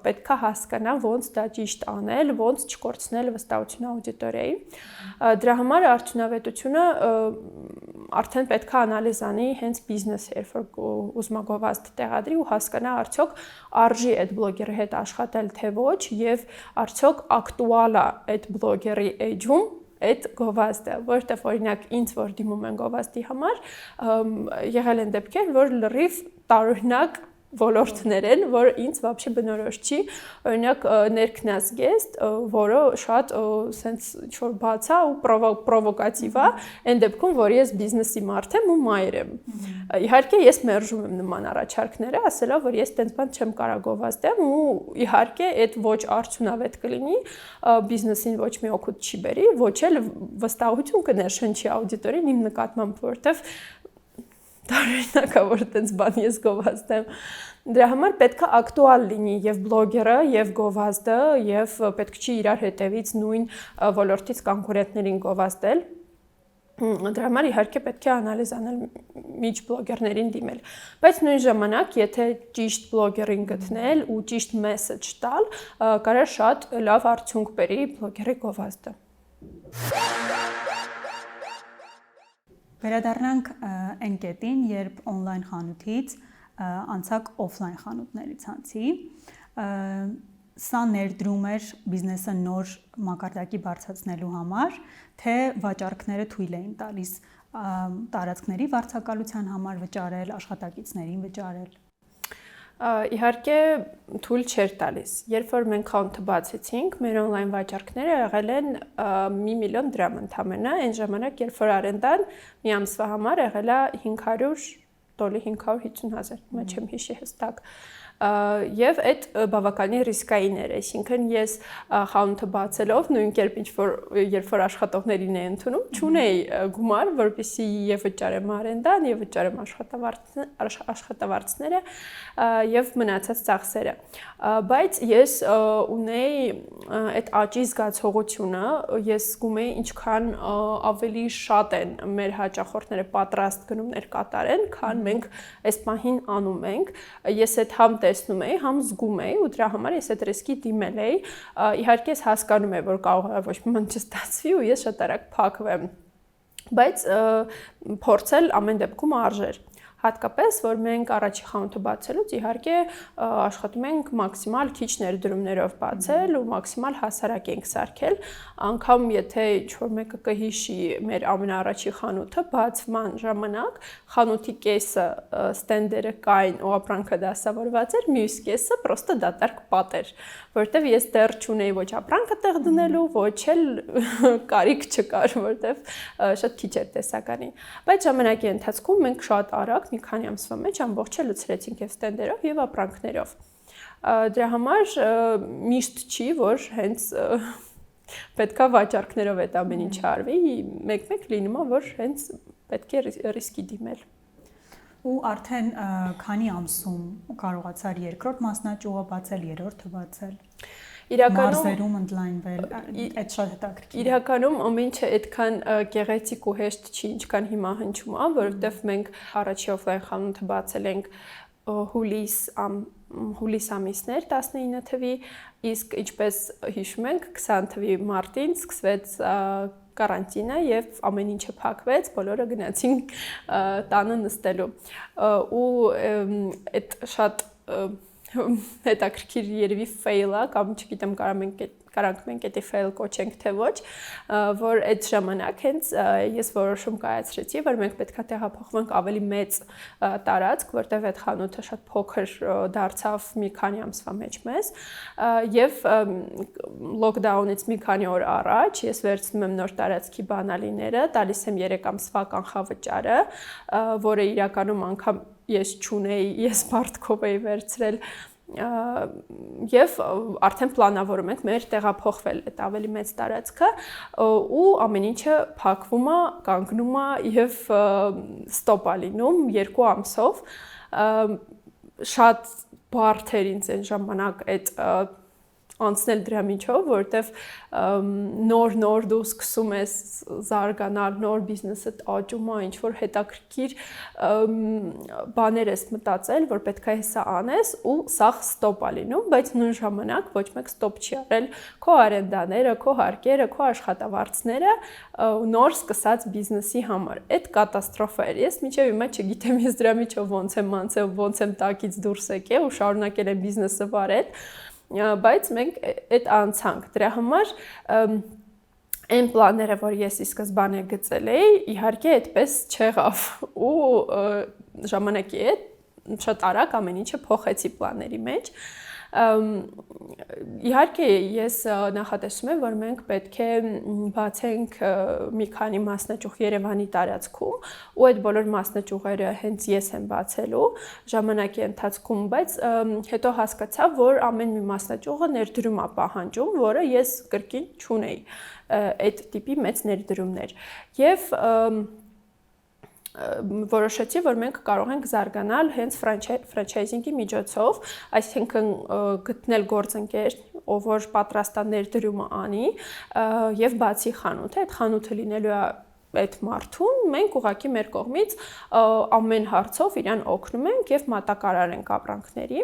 պետքա հասկանա ոնց դա ճիշտ անել, ոնց չկորցնել վստահությունը աուդիտորիայի։ Դրա համար արդյունավետությունը արդեն պետքա անալիզ անի հենց բիզնեսը, երբ որ ուզում է գովազդ տեղադրի ու հասկանա արդյոք արժի այդ բլոգերի հետ աշխատել թե ոչ եւ արդյոք ակտուալ է այդ բլոգերի էջում այդ գովազդը, որտեղ օրինակ ինձ որ դիմում են գովազդի համար, եղել են դեպքեր, որ լրիվ տարօրինակ ոլորտներ են, որ ինձ вообще բնորոշ չի, օրինակ ներքնազգեստ, որը շատ սենց ինչ-որ բաց է ու պրովոկատիվ է, այն դեպքում, որ ես բիզնեսի մարդ եմ ու մայր եմ։ Իհարկե ես մերժում եմ նման առաջարկները, ասելով, որ ես տենց բան չեմ կարող գովազդեմ ու իհարկե այդ ոչ արդյունավետ կլինի, բիզնեսին ոչ մի օգուտ չի բերի, ոչ էլ վստահություն կներշնչի աուդիտորին իմ նկատմամբ, որովհետև տարօրինակ է, որ տենց բան ես գովազդեմ։ Դրա համար պետք է ակտուալ լինի եւ բլոգերը, եւ գովազդը, եւ պետք չի իրար հետևից նույն ոլորտից կոնկուրենտներին գովազդել։ Դրա համար իհարկե պետք է անալիզ անել միջ բլոգերներին դիմել։ Բայց նույն ժամանակ, եթե ճիշտ բլոգերին գտնել ու ճիշտ մեսեջ տալ, կարա շատ լավ արդյունք բերի բլոգերի գովազդը։ Վերադառնանք այն կետին, երբ on-line խանութից անցակ off-line խանութների ցանցի, սա ներդրում էր բիզնեսը նոր մակարդակի բարձրացնելու համար, թե վաճառքները թույլ էին տալիս տարածքների վարձակալության համար վճարել, աշխատակիցներին վճարել։ Իհարկե թույլ չէր տալիս։ Երբ որ մենք account-ը բացեցինք, մեր on-line վաճառքները եղել են 1 միլիոն դրամ ընդամենը, այն ժամանակ, երբ որ արենդան մի ամսվա համար եղել է $500, $550,000, հիմա չեմ հիշի հստակ։ Եվ այդ բավականին ռիսկային էր, այսինքն ես խանութը բացելով նույն կերպ ինչ որ երբ որ աշխատողներին է ընդունում, չունեի գումար, որպեսզի եւ վճարեմ արենդան, եւ վճարեմ աշխատավարձները եւ մնացած ծախսերը։ Բայց ես ունեի այդ աճի զգացողությունը, ես զգում էի ինչքան ավելի շատ են մեր հաճախորդները պատրաստ գնումներ կատարեն, քան մենք այս պահին անում ենք։ Ես այդ համ տեսնում էի, համ զգում էի ու դրա համար ես այդ ռիսկի դիմել էի։ Իհարկե ես հասկանում եմ, որ կարող է ոչ մի բան չստացվի ու ես շատ արագ փակվեմ։ Բայց փորձել ամեն դեպքում արժեր։ Հատկապես, որ մենք առաջի խանութը բացելուց իհարկե աշխատում ենք մաքսիմալ քիչ ներդրումներով բացել ու մաքսիմալ հասարակ ենք սարքել, անգամ եթե ինչ-որ մեկը կհիշի մեր ամենաառաջի խանութը բացման ժամանակ խանութի կեսը ստենդերը կային ու ապրանքը դասավորված էր, մյուս կեսը պրոստը դատարկ պատ էր, որովհետև ես դեռ չունեի ոչ ապրանքը տեղ դնելու, ոչ էլ կարիք չկար, որովհետև շատ քիչ էր տեսականին։ Բայց ժամանակի ընթացքում մենք շատ արագ մի քանի ամսվա մեջ ամբողջը լցրեցինք եւ ստենդերով եւ ապրանքներով։ Դրա համար միշտ չի, որ հենց պետքա վաճառքներով այդ ամեն ինչ արվի, մեկ-մեկ լինում է, որ հենց պետք է ռիսկի դիմել։ Ու արդեն քանի ամսում կարողացար երկրորդ մասնաճյուղը բացել, երրորդը բացել։ Մարզերում ընդլայնվել, այդ շատ հետաքրքիր։ Իրականում ամեն ինչը այդքան գեղեցիկ ու հեշտ չի, ինչքան հիմա հնչում է, որովհետև մենք առաջի օֆլայն խանութը բացել ենք հուլիս ամիսներ 19 թվի, իսկ ինչպես հիշում ենք 20 թվի մարտին սկսվեց կարանտինը եւ ամեն ինչը փակվեց, բոլորը գնացին տանը նստելու։ Ու այդ շատ հետաքրքիր երևի fail-ա կամ չգիտեմ կարանք մենք էդի fail կոչենք թե ոչ, որ այդ ժամանակ հենց ես որոշում կայացրեցի, որ մենք պետքա տեղափոխվենք ավելի մեծ տարածք, որտեղ այդ խանութը շատ փոքր դարձավ մի քանի ամսվա մեջ մեզ, եւ լոկդաունից մի քանի օր առաջ ես վերցնում եմ նոր տարածքի բանալիները, տալիս եմ 3 ամսվա կանխավճարը, որը իրականում անգամ ես չունեի, ես բարդքով էի վերցրել եւ արդեն պլանավորում ենք մեր տեղափոխվել այդ ավելի մեծ տարածքը ու ամեն ինչը փակվում է, կանգնում է եւ ստոպ է լինում 2 ամսով շատ բարդ էր ինձ այն ժամանակ այդ անցնել դրա միջով, որտեվ նոր դու սկսում ես զարգանալ, նոր բիզնեսդ աճում է, ինչ որ հետաքրքիր բաներ ես մտածել, որ պետք է հեսա անես ու սաղ ստոպ է լինում, բայց նույն ժամանակ ոչ մեկ ստոպ չի արել քո արենդաները, քո հարկերը, քո աշխատավարձները նոր սկսած բիզնեսի համար։ Այդ կատաստրոֆա էր։ Ես մինչև հիմա չգիտեմ ես դրա միջով ոնց եմ անցել, ոնց եմ տակից դուրս եկել ու շարունակել եմ բիզնեսը վարել, բայց մենք այդ անցանք դրա համար այն պլանները, որ ես ի սկզբանե գծել էի, իհարկե այդպես չեղավ ու ժամանակի հետ շատ արագ ամեն ինչը փոխեցի պլանների մեջ իհարկե ես նախատեսում եմ, որ մենք պետք է բացենք մի քանի մասնաճյուղ Երևանի տարածքում ու այդ բոլոր մասնաճյուղերը հենց ես եմ բացելու ժամանակի ընթացքում, բայց հետո հասկացա, որ ամեն մի մասնաճյուղը ներդրում է պահանջում, որը ես կրկին չունեի այդ տիպի մեծ ներդրումներ եւ որոշեցի, որ մենք կարող ենք զարգանալ հենց ֆրանչայզինգի միջոցով, այսինքն գտնել գործընկեր, ով որ պատրաստ է ներդրումը անի եւ բացի խանութը, այդ խանութը լինելու է այդ մարդուն, մենք ուղղակի մեր կողմից ամեն հարցով իրան օգնում ենք եւ մատակարար ենք ապրանքների,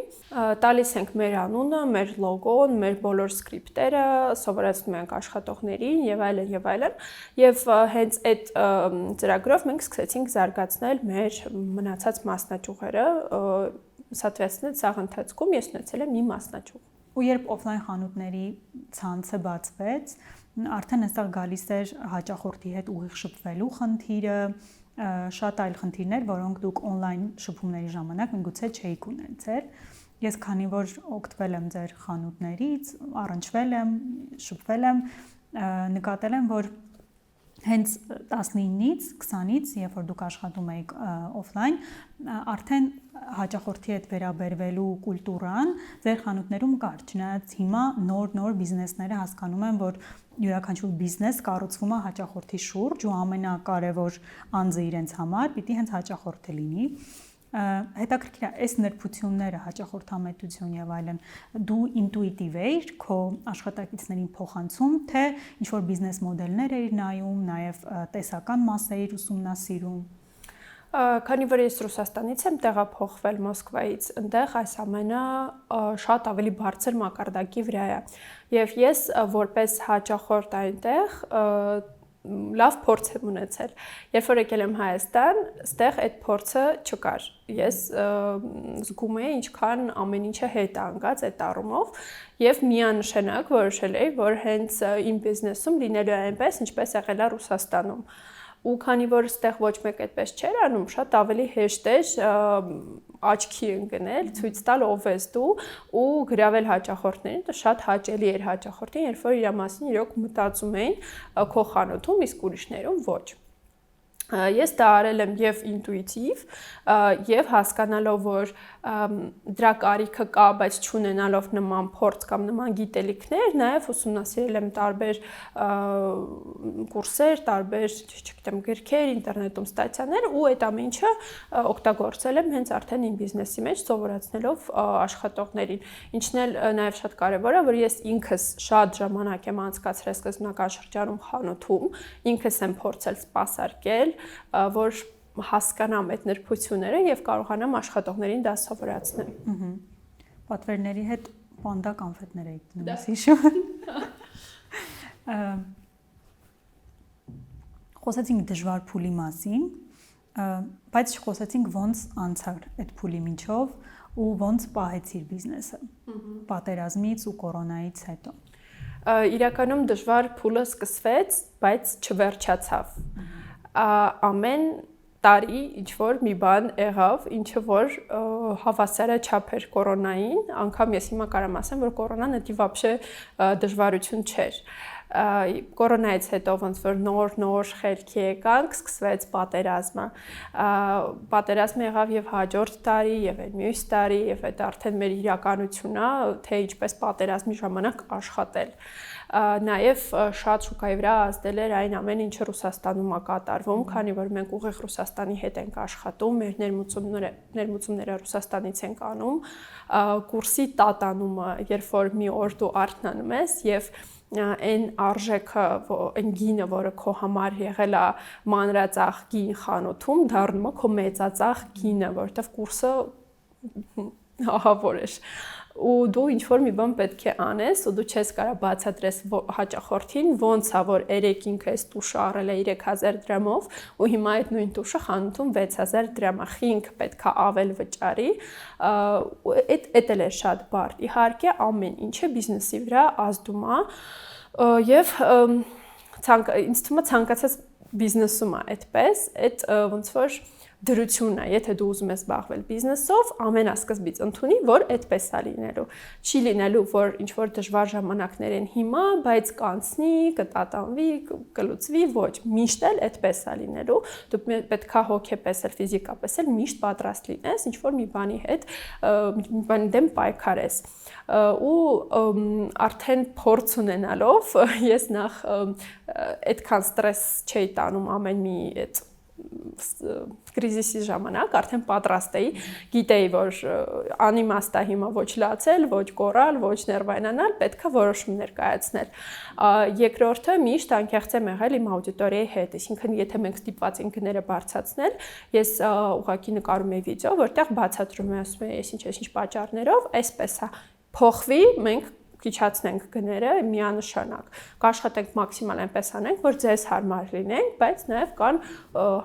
տալիս ենք մեր անունը, մեր լոգոն, մեր բոլոր սկրիպտերը, սովորեցնում ենք աշխատողներին եւ այլն եւ այլն, եւ հենց այդ ծրագրով մենք սկսեցինք զարգացնել մեր մնացած մասնաճյուղերը, սատվեցնել սաղ ընթացքում ես ունեցել եմ մի մասնաճյուղ։ Ու երբ օֆլայն խանութների ցանցը բացվեց, արդեն այստեղ գալիս էր հաճախորդի հետ ուղիղ շփվելու խնդիրը, շատ այլ խնդիրներ, որոնք դուք on-line շփումների ժամանակ միգուցե չէիք ունեցել։ Ես քանի որ օգտվել եմ ձեր խանութներից, առնչվել եմ, շփվել եմ, նկատել եմ, որ հենց 19-ից, 20-ից, երբ որ դուք աշխատում եք օֆլայն, արդեն հաճախորդի հետ վերաբերվելու կուլտուրան ձեր խանութներում կար, չնայած հիմա նոր բիզնեսները հասկանում են, որ յուրաքանչյուր բիզնես կառուցվում է հաճախորդի շուրջ ու ամենակարևոր անձը իրենց համար պիտի հենց հաճախորդը լինի։ Հետաքրքիր է, այս նրբությունները, հաճախորդամետություն եւ այլն, դու ինտուիտիվ էիր քո աշխատակիցներին փոխանցում, թե ինչ որ բիզնես մոդելներ էիր նայում, նաեւ տեսական մասեր էիր ուսումնասիրում։ Քանի որ ես Ռուսաստանից եմ տեղափոխվել Մոսկվայից, այնտեղ այս ամենը շատ ավելի բարձր մակարդակի վրա է։ Եվ ես որպես հաճախորդ այնտեղ լավ փորձ եմ ունեցել։ Երբ որ եկել եմ Հայաստան, այստեղ այդ փորձը չկար։ Ես զգում եի ինչքան ամեն ինչը հետ է ընկած այդ առումով եւ միանշանակ որոշել էի, որ հենց իմ բիզնեսում լինելու է այնպես, ինչպես եղել է Ռուսաստանում։ Ու քանի որ այստեղ ոչ մեկ այդպես չէր անում, շատ ավելի հեշտ էր աչքի ընկնել, ցույց տալ ով ես դու ու գրավել հաճախորդներին, դա շատ հաճելի էր հաճախորդին, երբ որ իր մասին իրոք մտածում էին քո խանութում, իսկ ուրիշներում ոչ։ Ես դա արել եմ եւ ինտուիտիվ եւ հասկանալով, որ դրա կարիքը կա, բայց չունենալով նման փորձ կամ նման գիտելիքներ, նաեւ ուսումնասիրել եմ տարբեր կուրսեր, տարբեր, չգիտեմ, գրքեր, ինտերնետում ստատյաներ ու այդ ամեն ինչը օգտագործել եմ հենց արդեն իմ բիզնեսի մեջ, սովորացնելով աշխատողներին։ Ինչն էլ նաեւ շատ կարեւոր է, որ ես ինքս շատ ժամանակ եմ անցկացրել սկզբնական շրջանում խանութում, ինքս եմ փորձել սպասարկել, որ հասկանամ այդ նրբությունները եւ կարողանամ աշխատողներին դա սովորացնել։ Պատվերների հետ պանդա կոնֆետներ եք դնում, հիշում։ Խոսեցինք դժվար փուլի մասին, բայց չխոսեցինք ոնց անցար այդ փուլի միջով ու ոնց պահեցիր բիզնեսը պատերազմից ու կորոնայից հետո։ Իրականում դժվար փուլը սկսվեց, բայց չվերջացավ։ Ամեն տարի ինչ որ մի բան եղավ, ինչը որ հավասարը չափ էր կորոնային, անգամ ես հիմա կարամ ասեմ, որ կորոնան դա вообще դժվարություն չէր։ Կորոնայից հետո ոնց որ նոր խելքի եկանք, սկսվեց պատերազմը։ Պատերազմը եղավ եւ հաջորդ տարի, եւ այլ մյուս տարի, եւ այդ արդեն մեր իրականությունն է, թե ինչպես պատերազմի ժամանակ աշխատել։ Նաև շատ շուկայի վրա ազդել էր այն ամեն ինչը Ռուսաստանում է կատարվում, քանի որ մենք ուղիղ Ռուսաստանի հետ ենք աշխատում, մեր ներմուծումները Ռուսաստանից ենք անում, կուրսի տատանումը, երբ որ մի օր դու արթնանում ես եւ այն արժեքը, այն գինը, որը քո համար եղել է մանրածախ գին խանութում, դառնում է քո մեծածախ գինը, որովհետեւ կուրսը ահավոր էր։ Ու դու ինչ որ մի բան պետք է անես, ու դու չես կարող բացատրես հաճախորդին ոնց է որ 3 ինքը այս տուշը առել է 3000 դրամով, ու հիմա այդ նույն տուշը խանութում 6000 դրամ է, խինք պետք է ավել վճարի, այդ էլ է շատ բարդ։ Իհարկե ամեն ինչը բիզնեսի վրա ազդում է, եւ ինձ թվում է ցանկացած բիզնեսում է այդպես, այդ ոնց որ դրությունն է, եթե դու ուզում ես զբաղվել բիզնեսով, ամենասկզբից ընդունի, որ այդպես է լինելու։ Չի լինելու, որ ինչ որ դժվար ժամանակներ են հիմա, բայց կանցնի, կտատանվի, կլուծվի, ոչ, միշտ էլ այդպես է լինելու։ Դու պետքա հոգեպես էլ, ֆիզիկապես էլ միշտ պատրաստ լինես, ինչ որ մի բանի հետ, մի բանի դեմ պայքարես։ Ու արդեն փորձ ունենալով, ես նախ այդքան ստրես չէի տանում ամեն մի այդ կրիզիսի ժամանակ, արդեն պատրաստ էի, գիտեի, որ անիմաստ է հիմա ոչ լացել, ոչ կորալ, ոչ ներվայնանալ, պետք է որոշումներ կայացնել։ Երկրորդը միշտ անկեղծ եմ եղել իմ աուդիտորիայի հետ, այսինքն եթե մենք ստիպված ենք գները բարձրացնել, ես ուղղակի նկարում եի վիդեո, որտեղ բացատրում եմ, ասում եմ, ինչ պատճառներով, այսպես է, փոխվի, մենք քիչացնենք գները միանշանակ, կաշխատենք մաքսիմալ այնպես անենք, որ ձեզ հարմար լինենք, բայց նաև կան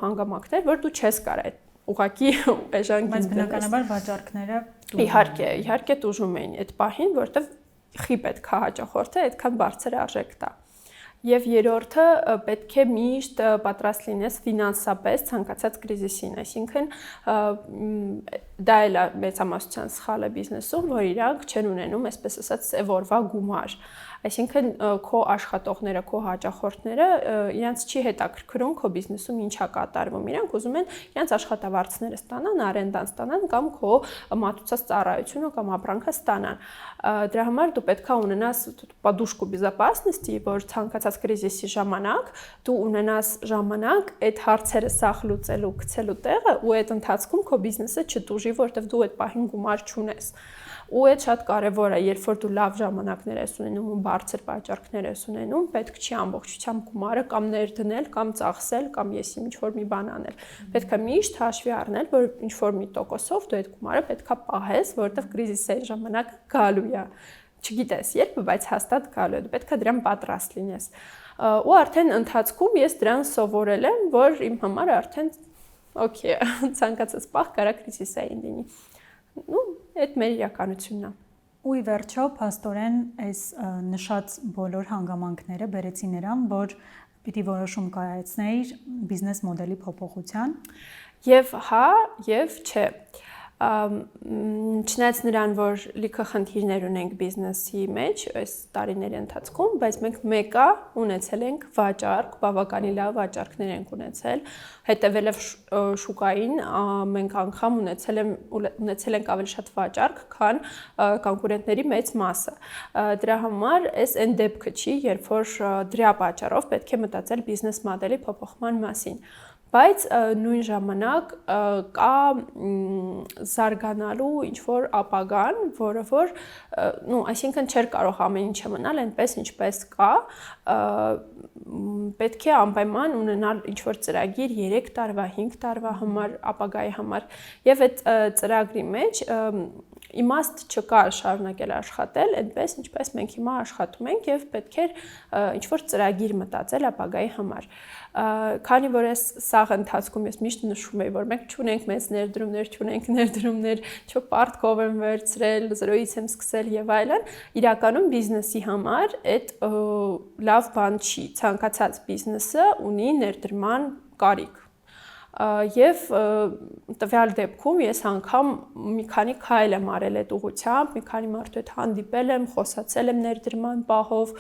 հանգամանքներ, որ դու չես կարող այդ ուղղակի էժան գին։ Բայց բնականաբար վաճառքները իհարկե տուժում էին այդ պահին, որովհետև խի պետք է հաճախորդը այդքան բարձր արժեք տա։ Եվ երրորդը պետք է միշտ պատրաստ լինես ֆինանսապես ցանկացած կրիզիսին, այսինքն դա էլ է մեծամասնության սխալը բիզնեսում, որ իրանք չեն ունենում, այսպես ասած, սևորվա գումար։ Այսինքն քո աշխատողները, քո հաճախորդները իրենց չի հետաքրքրում քո բիզնեսում ինչ է կատարվում։ Իրանք ուզում են իրենց աշխատավարձները ստանան, արենդան ստանան կամ քո մատուցած ծառայությունը կամ ապրանքը ստանան։ Դրա համար դու պետքա ունենաս подушку безопасности, որ ցանկացած կրիզիսի ժամանակ դու ունենաս ժամանակ այդ հարցերը սախ լուծելու, գցելու տեղը ու այդ ընթացքում քո բիզնեսը չտուժի, որովհետև դու այդ պահին գումար չունես։ Ու այդ շատ կարևոր է, երբ որ դու լավ ժամանակներ ես ունենում ու բարձր վաճառքներ ես ունենում, պետք չի ամբողջությամբ գումարը կամ ներդնել, կամ ծախսել, կամ եսի ինչ-որ մի բան անել։ Պետք է միշտ հաշվի առնել, որ ինչ-որ մի տոկոսով դու այդ գումարը պետք է պահես, որովհետև կրիզիսի ժամանակ գալու է։ Չգիտես երբ, բայց հաստատ գալու է, դու պետք է դրան պատրաստ լինես։ Ու արդեն ընթացքում ես դրան սովորել եմ, որ իմ համար արդեն օքեյ, ցանկացած պահ կարա կրիզիսային լինի։ Ну, այդ մեր իրականությունն է։ Ու ի վերջո, փաստորեն, այս նշած բոլոր հանգամանքները բերեցին նրան, որ պիտի որոշում կայացնեիր բիզնես մոդելի փոփոխության։ Եվ հա, եւ չէ։ Չնայած նրան, որ լիքը խնդիրներ ունենք բիզնեսի մեջ այս տարիների ընթացքում, բայց մենք մեկը ունեցել ենք վաճառք, բավականին լավ վաճառքներ ենք ունեցել, հետևելով շուկային, մենք անգամ ունեցել ենք ավելի շատ վաճառք, քան կոնկուրենտների մեծ մասը։ Դրա համար այս այն դեպքը չի, երբ որ դրա պատճառով պետք է մտածել բիզնես մոդելի փոփոխման մասին։ Բայց նույն ժամանակ կա զարգանալու ինչ-որ ապագան, որը որ, այսինքն չէր կարող ամեն ինչը մնալ այնպես, ինչպես կա, պետք է անպայման ունենալ ինչ-որ ծրագիր 3 տարվա, 5 տարվա համար, ապագայի համար, եւ այդ ծրագրի մեջ իմաստ չկա շարունակել աշխատել, այնպես ինչպես մենք հիմա աշխատում ենք եւ պետք է ինչ-որ ծրագիր մտածել ապագայի համար։ Քանի որ այս սաղ ընթացքում ես միշտ նշում եմ, որ մենք չունենք մեծ ներդրումներ, չպարտքով եմ վերցրել, զրոյից եմ սկսել եւ այլն, իրականում բիզնեսի համար այդ լավ բան չի։ Ցանկացած բիզնեսը ունի ներդրման կարիք։ Եվ տվյալ դեպքում ես անգամ մի քանի քայլ եմ արել այդ ուղղությամբ, մի քանի մարդու հետ հանդիպել եմ, խոսացել եմ ներդրման պահով,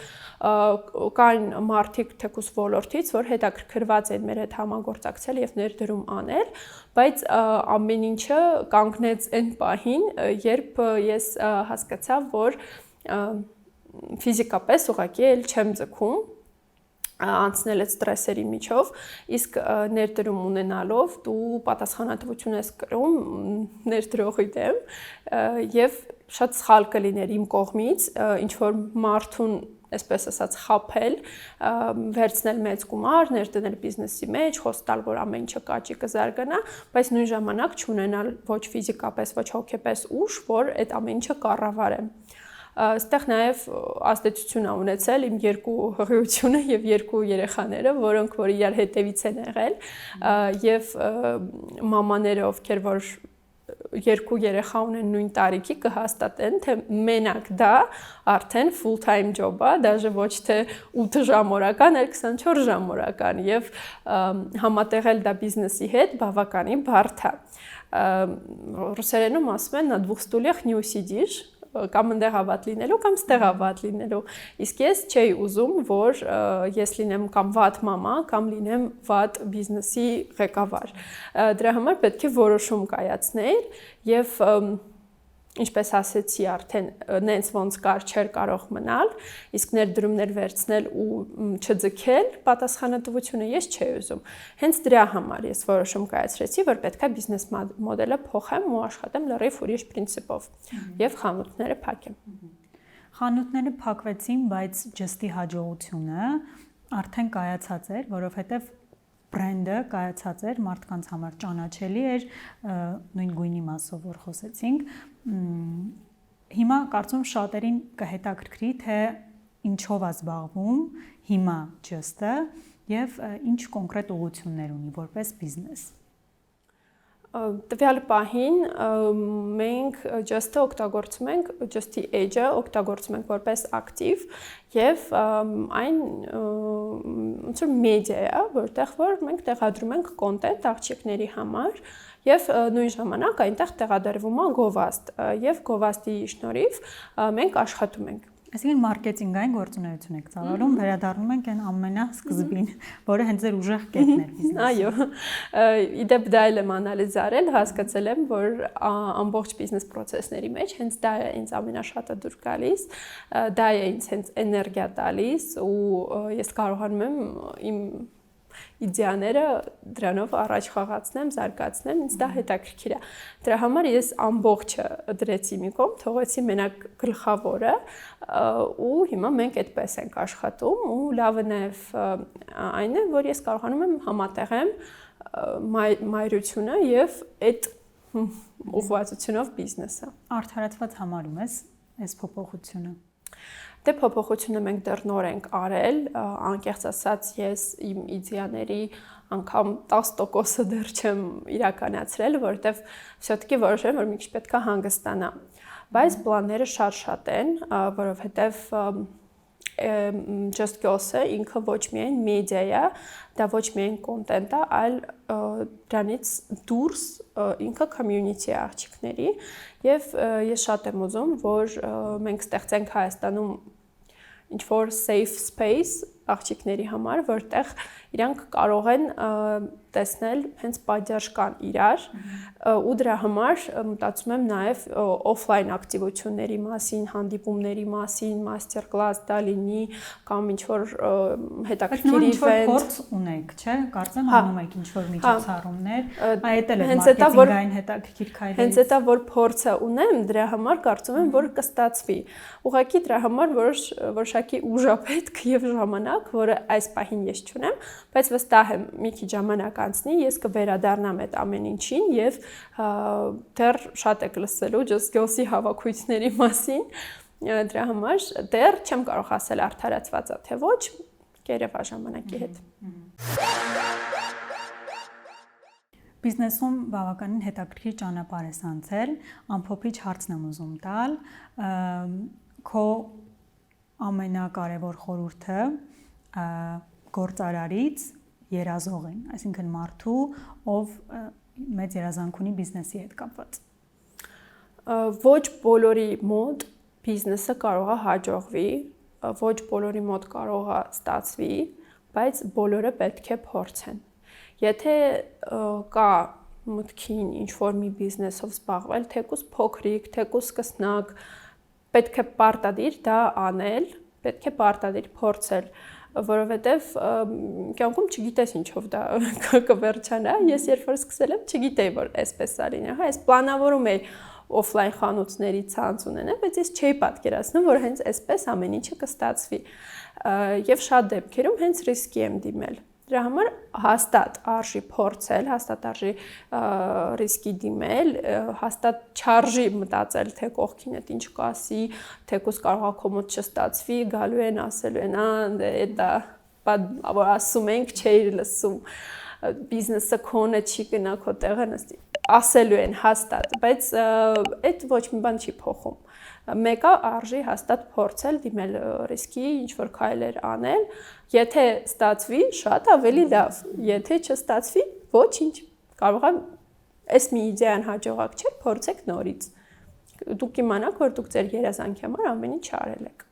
կան մարդիկ թեկուզ ոլորտից, որ հետաքրքրված են մեր հետ համագործակցել եւ ներդրում անել, բայց ամեն ինչը կանգնեց այն պահին, երբ ես հասկացա, որ ֆիզիկապես ուղղակի էլ չեմ ձգում անցնել այդ ստրեսերի միջով, իսկ ներդրում ունենալով դու պատասխանատվություն ես կրում ներդրողի դեմ եւ շատ սխալ կլիներ իմ կողմից ինչ որ մարդուն այսպես ասած խափել, վերցնել մեծ գումար, ներդնել բիզնեսի մեջ, խոստալ, որ ամեն ինչը կաճի կզարգանա, բայց նույն ժամանակ չունենալ ոչ ֆիզիկապես, ոչ հոգեպես ուժ, որ այդ ամեն ինչը կառավարեմ։ Այստեղ նաև ազդեցություն ա ունեցել իմ երկու հղիությունը եւ երկու երեխաները, որոնք որ իրար հետևից են եղել եւ մամաները, ովքեր որ երկու երեխա ունեն նույն տարիքի կհաստատեն, թե մենակ դա արդեն full time job է, դաժե ոչ թե 8 ժամորական, այլ 24 ժամորական եւ համատեղել դա բիզնեսի հետ բավականին բարդ է։ Ռուսերենում ասում են на двух стульях не усидишь, կամ ընդեղ ավատ լինելու, կամ ստեղ ավատ լինելու։ Իսկ ես չէի ուզում, որ ես լինեմ կամ վատ մամա, կամ լինեմ վատ բիզնեսի ղեկավար։ Դրա համար պետք է որոշում կայացնել եւ ինչպես ասեցի արդեն նենց ոնց կար չէր կարող մնալ, իսկ ներդրումներ վերցնել ու չձգել պատասխանատվությունը ես չէի ուզում։ Հենց դրա համար ես որոշում կայացրեցի, որ պետքա բիզնես մոդելը փոխեմ ու աշխատեմ լրիվ ուրիշ պրինցիպով եւ խանութները փակեմ։ Խանութները փակվեցին, բայց ջստի հաջողությունը արդեն կայացած էր, որովհետեւ բրենդը կայացած էր, մարդկանց համար ճանաչելի էր, նույն գույնի մասով որ խոսեցինք։ Հիմա կարծում շատերին կհետաքրքրի, թե ինչով է զբաղվում հիմա Just-ը եւ ինչ կոնկրետ ուղղություններ ունի որպես բիզնես։ Տվյալ պահին մենք Just-ը օգտագործում ենք, Just-ի edge-ը օգտագործում ենք որպես ակտիվ եւ այն ոնց որ մեդիա է, որտեղ որ մենք տեղադրում ենք կոնտենտ աղջիկների համար եւ նույն ժամանակ այնտեղ տեղադրվում է գովաստ եւ գովաստի շնորհիվ մենք աշխատում ենք։ Այսինքն մարքեթինգային գործունեություն եք ծավալում, վերադառնում ենք այն ամենասկզբին, որը հենց ձեր ուժեղ կետն էր բիզնեսի։ Այո, իդեպ դա էլ եմ անալիզ արել, հասկացել եմ, որ ամբողջ բիզնես process-ների մեջ հենց դա է ինձ ամենաշատը դուր գալիս, դա է ինձ հենց էներգիա տալիս ու ես կարողանում եմ իմ իդեաները դրանով առաջ խաղացնեմ, զարգացնեմ, ինձ դա հետաքրքիր է։ Դրա համար ես ամբողջը դրեցի մի կողմ, թողեցի մենակ գլխավորը ու հիմա մենք այդպես ենք աշխատում ու լավը նաև այն է, որ ես կարողանում եմ համատեղեմ մայրությունը եւ այդ ուղղվածությունով բիզնեսը։ Արդարացված համարում ես այս փոփոխությունը։ Դե փոփոխությունը մենք դեռ նոր ենք արել, անկեղծ ասած ես իմ իդեաների անգամ 10%-ը դեռ չեմ իրականացրել, որովհետև всё-таки որոշել եմ, որ մի քիչ պետք է հանգստանամ։ Բայց պլանները շատ են, որովհետև Just Girls-ը ինքը ոչ միայն մեդիա է, դա ոչ միայն կոնտենտ է, այլ դրանից դուրս ինքը community է աղջիկների եւ ես շատ եմ ուզում, որ մենք ստեղծենք Հայաստանում ինչ-որ safe space աղջիկների համար, որտեղ իրանք կարող են տեսնել հենց պատճառ կան իրար ու դրա համար մտածում եմ նաև օֆլայն ակտիվությունների մասին, հանդիպումների մասին, մաստեր կլաս դա լինի կամ ինչ-որ հետաքրքիր իվենտ։ Փորձ ունեք, չէ՞, կարծեմ անում եք ինչ-որ միջոցառումներ, այդ էլ է մարքեթինգային հետաքրքիր քայլերից։ Հենց էտա որ փորձը ունեմ, դրա համար կարծում եմ, որ կստացվի։ Ուղղակի դրա համար որոշակի ուժ է պետք եւ ժամանակ ժամանակ, որը այս պահին ես չունեմ, բայց վստահ եմ մի քիչ ժամանակ անցնի, ես կվերադառնամ այդ ամեն ինչին եւ դեռ շատ եք լսելու Just Girls-ի հավաքույցների մասին, դրա համար դեռ չեմ կարող ասել արդարացված է թե ոչ, կերևա ժամանակի հետ։ Բիզնեսում բավականին հետաքրքիր ճանապարհ ես անցել, ամփոփիչ հարցն եմ ուզում տալ, քո ամենակարևոր խորհուրդը գործարարից երազողին, այսինքն մարդու, ով մեծ երազանք ունի բիզնեսի հետ կապված։ Ոչ բոլորի մոտ բիզնեսը կարող է հաջողվի, ոչ բոլորի մոտ կարող է ստացվի, բայց բոլորը պետք է փորձեն։ Եթե կա մտքին ինչ-որ մի բիզնեսով զբաղվել, թեկուզ փոքրիկ, թեկուզ սկսնակ, պետք է պարտադիր դա անել, պետք է պարտադիր փորձել, որովհետև կյանքում չգիտես ինչով դա կվերջանա, ես երբ որ սկսել եմ, չգիտեի, որ այսպես է լինի, հա, ես պլանավորում էի օֆլայն խանութների ցանց ունենալ, բայց ես չէի պատկերացնում, որ հենց այսպես ամեն ինչը կստացվի։ Եվ շատ դեպքերում հենց ռիսկի եմ դիմել։ Դրա համար հաստատ արժի փորձել, հաստատ արժի ռիսկի դիմել, հաստատ չարժի մտածել, թե կողքինդ ինչ կասի, թեկուզ կարող է քո մոտ չստացվի, գալու են, ասելու են, դա որ ասում ենք, չէի լսում, բիզնեսը քոնը չի գնա քո տեղը նստի, ասելու են հաստատ, բայց այդ ոչ մի բան չի փոխում։ Մեկը արժի հաստատ փորձել, դիմել ռիսկի, ինչ-որ քայլեր անել, եթե ստացվի, շատ ավելի լավ, եթե չստացվի, ոչինչ, կարող է այս մի իդեան հաջողակ չէ, փորձեք նորից, դուք իմանաք, որ դուք ձեր երազանքի համար ամեն ինչ արել եք։